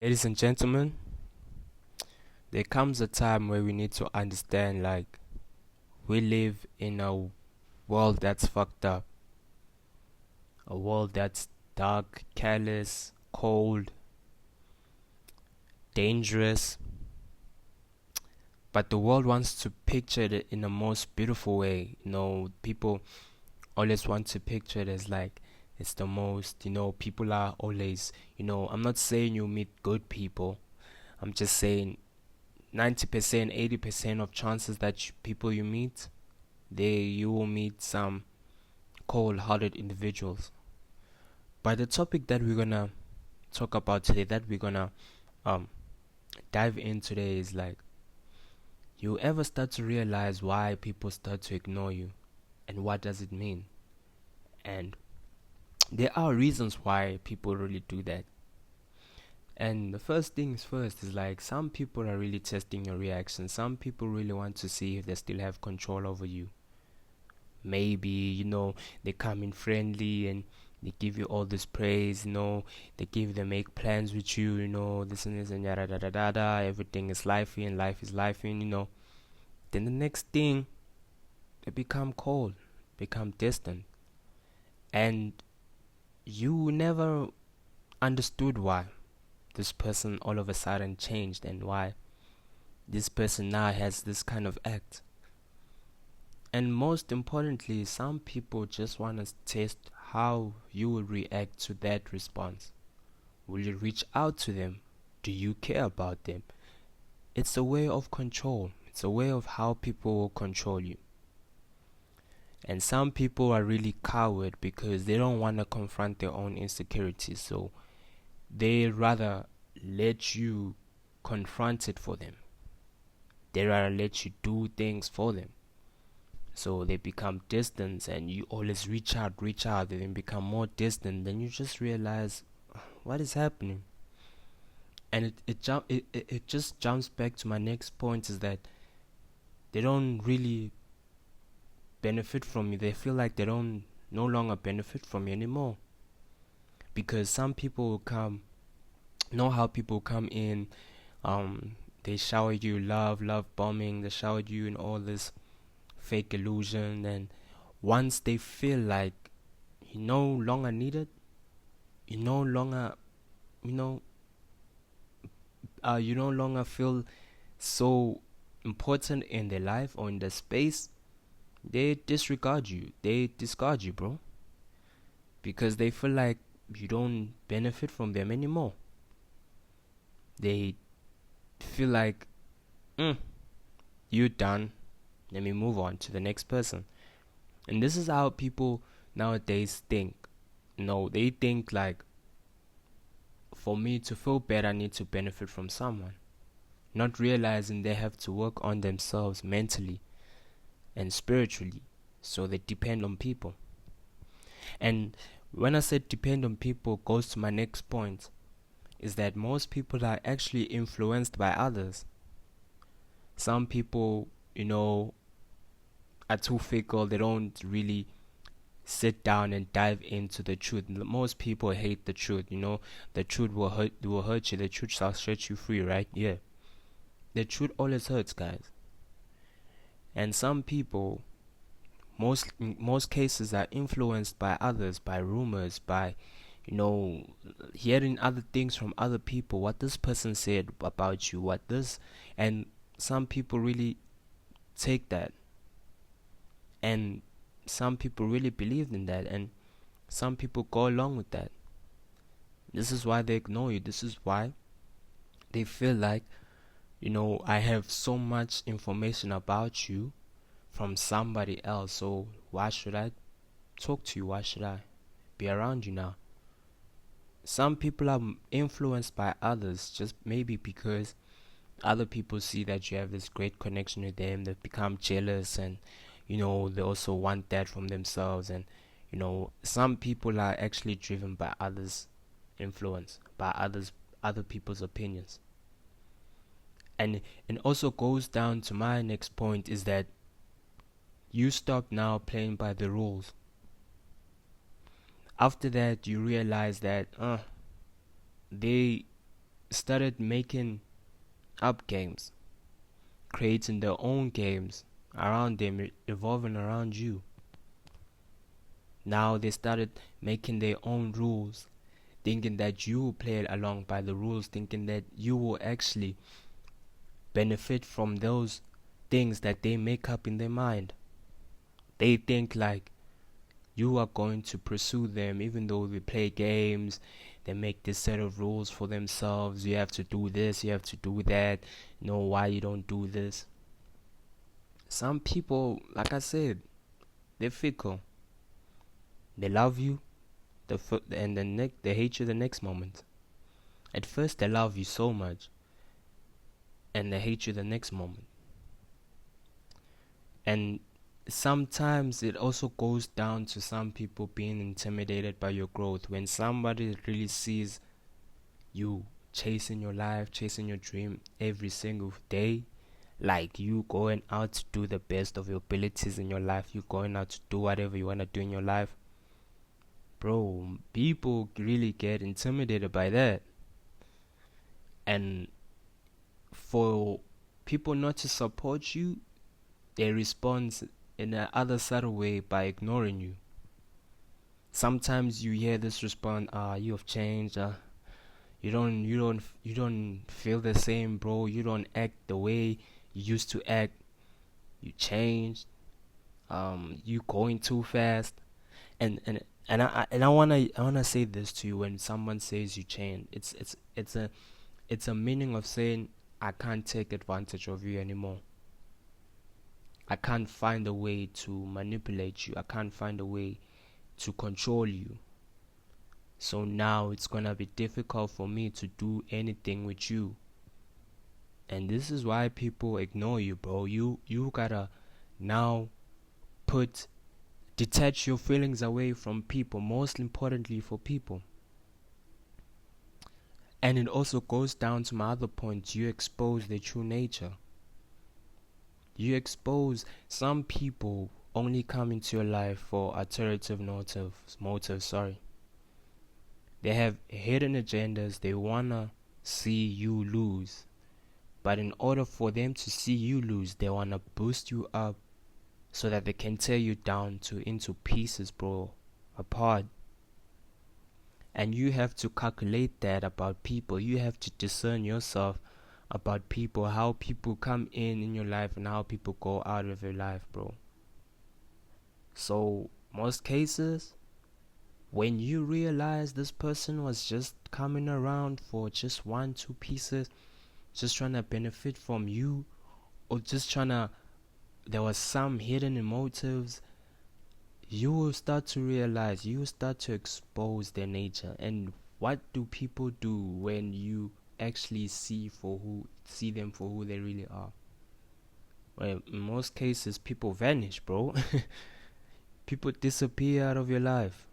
Ladies and gentlemen, there comes a time where we need to understand we live in a world that's fucked up, a world that's dark, careless, cold, dangerous, but the world wants to picture it in the most beautiful way. People always want to picture it as it's the most, people are always, I'm not saying you meet good people. I'm just saying 90%, 80% of chances that people you meet, you will meet some cold-hearted individuals. But the topic that we're gonna talk about today, that we're gonna um dive in today, is you ever start to realize why people start to ignore you, and what does it mean? And there are reasons why people really do that. And the first things first is some people are really testing your reaction. Some people really want to see if they still have control over you. Maybe they come in friendly and they give you all this praise. They make plans with you, this and this and yada da da da da. Everything is lifey and life is lifey. Then the next thing, they become cold, become distant, and you never understood why this person all of a sudden changed, and why this person now has this kind of act. And most importantly, some people just want to test how you will react to that response. Will you reach out to them? Do you care about them? It's a way of control. It's a way of how people will control you. And some people are really coward because they don't want to confront their own insecurities. So they rather let you confront it for them. They rather let you do things for them. So they become distant, and you always reach out, and then become more distant. Then you just realize what is happening. And it just jumps back to my next point, is that they don't really benefit from you. They feel like they don't no longer benefit from you anymore. Because some people will come, know how people come in, they shower you love bombing, they shower you in all this fake illusion, and once they feel like you no longer need it, you no longer you know you no longer feel so important in their life or in their space, they disregard you, they discard you, bro, because they feel like you don't benefit from them anymore. They feel like, you're done, let me move on to the next person. And this is how people nowadays think. No, they think for me to feel better, I need to benefit from someone, not realizing they have to work on themselves mentally and spiritually. So they depend on people. And when I said depend on people, goes to my next point, is that most people are actually influenced by others. Some people, are too fickle. They don't really sit down and dive into the truth. Most people hate the truth. The truth will hurt you. The truth shall set you free, right? Yeah. The truth always hurts, guys. And some people, most cases, are influenced by others, by rumors, by hearing other things from other people, what this person said about you, and some people really take that, and some people really believed in that, and some people go along with that. This is why they ignore you. This is why they feel like, I have so much information about you from somebody else, so why should I talk to you? Why should I be around you now? Some people are influenced by others just maybe because other people see that you have this great connection with them. They become jealous, and they also want that from themselves. And some people are actually driven by others' influence, by other people's opinions. And it also goes down to my next point, is that you stop now playing by the rules. After that, you realize that they started making up games, creating their own games around them, evolving around you. Now they started making their own rules, thinking that you will play along by the rules, thinking that you will actually benefit from those things that they make up in their mind. They think like you are going to pursue them, even though they play games. They make this set of rules for themselves. You have to do this, you have to do that. No, why you don't do this? Some people, like I said, they're fickle. They love you, and they hate you the next moment. At first, they love you so much, and they hate you the next moment. And sometimes it also goes down to some people being intimidated by your growth. When somebody really sees you chasing your life, chasing your dream every single day, like you going out to do the best of your abilities in your life, you going out to do whatever you want to do in your life, bro, people really get intimidated by that. And for people not to support you, they respond in the other side of way by ignoring you. Sometimes you hear this response, you have changed, you don't feel the same, bro. You don't act the way you used to act. You changed. You going too fast. And I wanna say this to you. When someone says you change, it's a meaning of saying I can't take advantage of you anymore. I can't find a way to manipulate you. I can't find a way to control you. So now it's gonna be difficult for me to do anything with you. And this is why people ignore you, bro. You gotta now put detach your feelings away from people, most importantly for people. And it also goes down to my other point. You expose their true nature. You expose some people only come into your life for alternative motives, sorry. They have hidden agendas. They wanna see you lose. But in order for them to see you lose, they wanna boost you up so that they can tear you down into pieces, bro, apart. And you have to calculate that about people. You have to discern yourself about people, how people come in your life and how people go out of your life, bro. So most cases, when you realize this person was just coming around for just 1-2 pieces, just trying to benefit from you, or just there was some hidden motives, you will start to realize, you will start to expose their nature. And what do people do when you actually see them for who they really are? Well, in most cases, people vanish, bro. People disappear out of your life.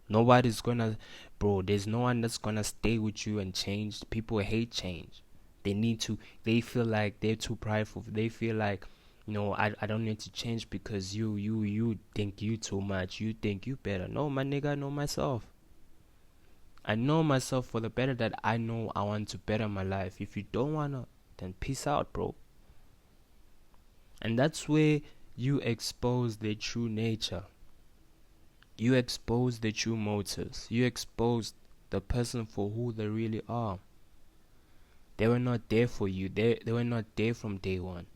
Nobody's gonna, bro, there's no one that's gonna stay with you and change. People hate change. They feel like they're too prideful. They feel like, I don't need to change because you think you too much. You think you better. No, my nigga, I know myself. I know myself for the better that I know I want to better my life. If you don't wanna, then peace out, bro. And that's where you expose their true nature. You expose the true motives. You expose the person for who they really are. They were not there for you. They were not there from day one.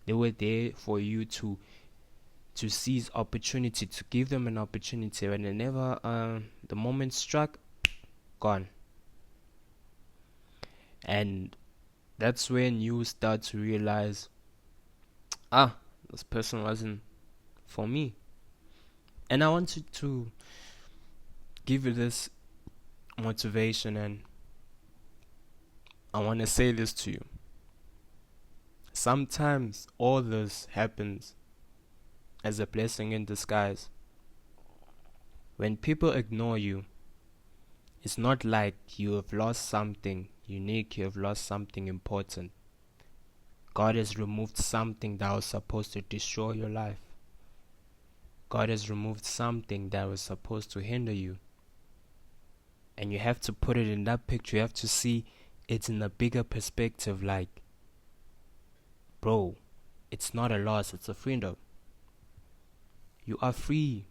They were there for you to seize opportunity, to give them an opportunity. When they never, the moment struck, gone. And that's when you start to realize, this person wasn't for me. And I wanted to give you this motivation, and I want to say this to you. Sometimes all this happens as a blessing in disguise. When people ignore you, it's not like you have lost something unique, you have lost something important. God has removed something that was supposed to destroy your life. God has removed something that was supposed to hinder you. And you have to put it in that picture. You have to see it in a bigger perspective. Like, bro, it's not a loss, it's a freedom. You are free.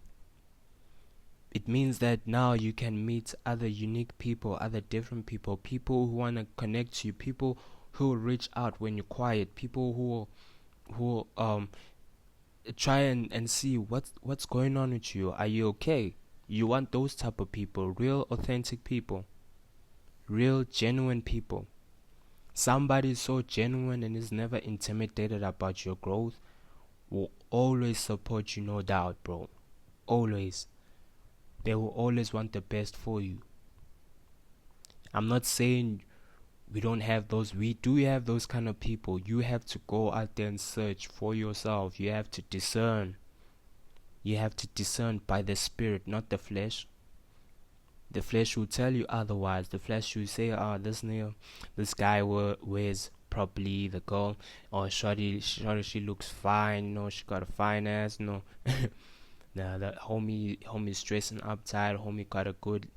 It means that now you can meet other unique people, other different people, people who want to connect to you, people who will reach out when you're quiet, people who try and see what's going on with you. Are you okay? You want those type of people, real authentic people, real genuine people. Somebody so genuine and is never intimidated about your growth will always support you, no doubt, bro. Always. They will always want the best for you. I'm not saying we don't have those. We do have those kind of people. You have to go out there and search for yourself. You have to discern. You have to discern by the spirit, not the flesh. The flesh will tell you otherwise. The flesh will say, this guy wears properly, the girl, or shorty, she looks fine, she got a fine ass, Now the homie's dressing uptight, homie got a good,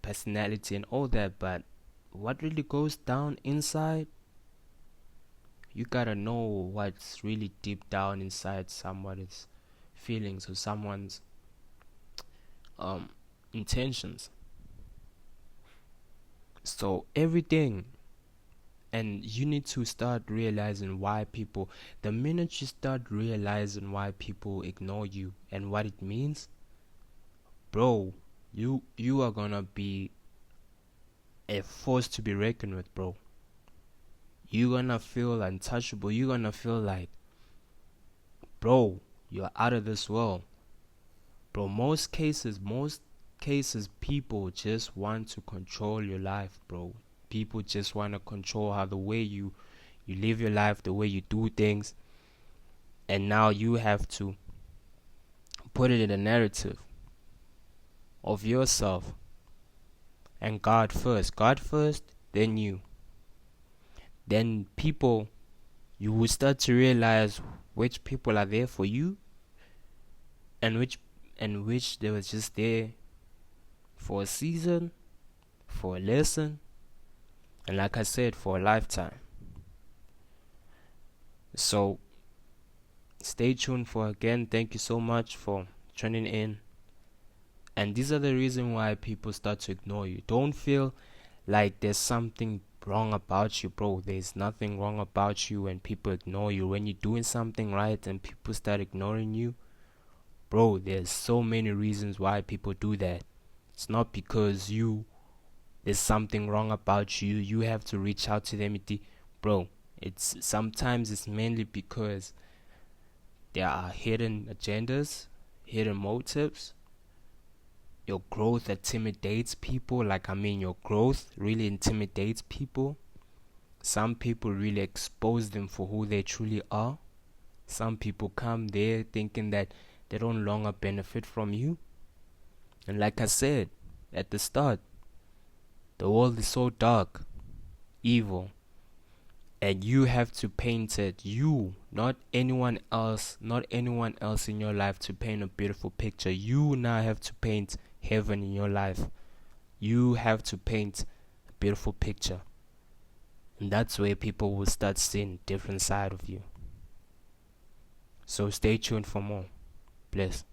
personality and all that, but what really goes down inside, you gotta know what's really deep down inside someone's feelings or someone's intentions. So everything, and you need to start realizing why people, the minute you start realizing why people ignore you and what it means, bro, you are gonna be a force to be reckoned with, bro. You're gonna feel untouchable. You're gonna feel like, bro, you're out of this world. Bro, most cases, people just want to control your life, bro. People just want to control how the way you live your life, the way you do things. And now you have to put it in a narrative of yourself. And God first, then you. Then people, you will start to realize which people are there for you and which they were just there for a season, for a lesson, and like I said, for a lifetime. So stay tuned for again. Thank you so much for tuning in. And these are the reason why people start to ignore you. Don't feel like there's something wrong about you, bro. There's nothing wrong about you when people ignore you. When you're doing something right and people start ignoring you, bro, there's so many reasons why people do that. It's not because there's something wrong about you. You have to reach out to them. Bro, sometimes it's mainly because there are hidden agendas, hidden motives. Your growth intimidates people. Your growth really intimidates people. Some people really expose them for who they truly are. Some people come there thinking that they don't longer benefit from you. And like I said at the start, the world is so dark, evil, and you have to paint it. You, not anyone else in your life to paint a beautiful picture. You now have to paint heaven in your life. You have to paint a beautiful picture. And that's where people will start seeing different side of you. So stay tuned for more. Bless.